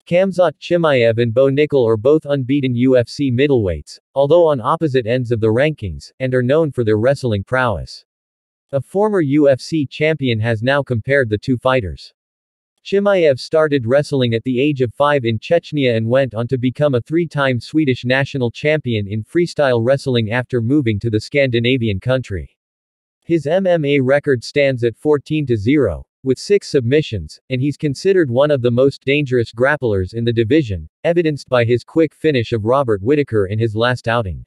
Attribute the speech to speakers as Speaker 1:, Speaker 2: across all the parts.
Speaker 1: Khamzat Chimaev and Bo Nickal are both unbeaten UFC middleweights, although on opposite ends of the rankings, and are known for their wrestling prowess. A former UFC champion has now compared the two fighters. Chimaev started wrestling at the age of 5 in Chechnya and went on to become a 3-time Swedish national champion in freestyle wrestling after moving to the Scandinavian country. His MMA record stands at 14-0, with 6 submissions, and he's considered one of the most dangerous grapplers in the division, evidenced by his quick finish of Robert Whittaker in his last outing.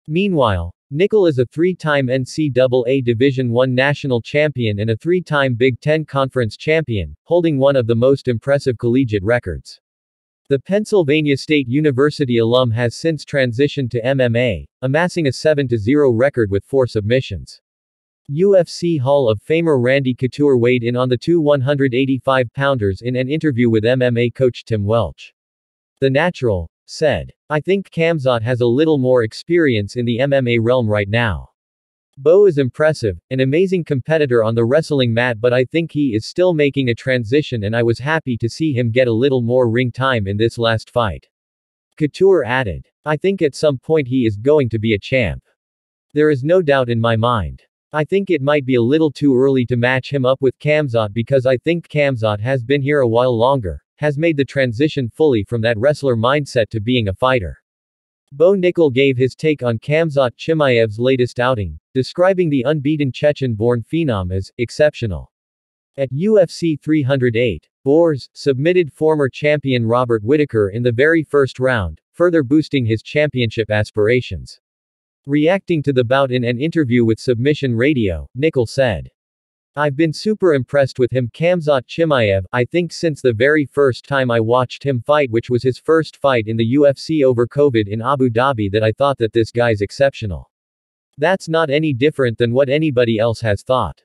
Speaker 1: Meanwhile, Nickal is a 3-time NCAA Division I national champion and a 3-time Big Ten Conference champion, holding one of the most impressive collegiate records. The Pennsylvania State University alum has since transitioned to MMA, amassing a 7-0 record with 4 submissions. UFC Hall of Famer Randy Couture weighed in on the two 185-pounders in an interview with MMA coach Tim Welch. The Natural said, "I think Khamzat has a little more experience in the MMA realm right now. Bo is impressive, an amazing competitor on the wrestling mat, but I think he is still making a transition and I was happy to see him get a little more ring time in this last fight." Couture added, "I think at some point he is going to be a champ. There is no doubt in my mind. I think it might be a little too early to match him up with Khamzat because I think Khamzat has been here a while longer, has made the transition fully from that wrestler mindset to being a fighter." Bo Nickal gave his take on Khamzat Chimaev's latest outing, describing the unbeaten Chechen-born phenom as exceptional. At UFC 308, Boers submitted former champion Robert Whittaker in the very first round, further boosting his championship aspirations. Reacting to the bout in an interview with Submission Radio, Nickal said, "I've been super impressed with him, Khamzat Chimaev. I think since the very first time I watched him fight, which was his first fight in the UFC over COVID in Abu Dhabi, that I thought that this guy's exceptional. That's not any different than what anybody else has thought.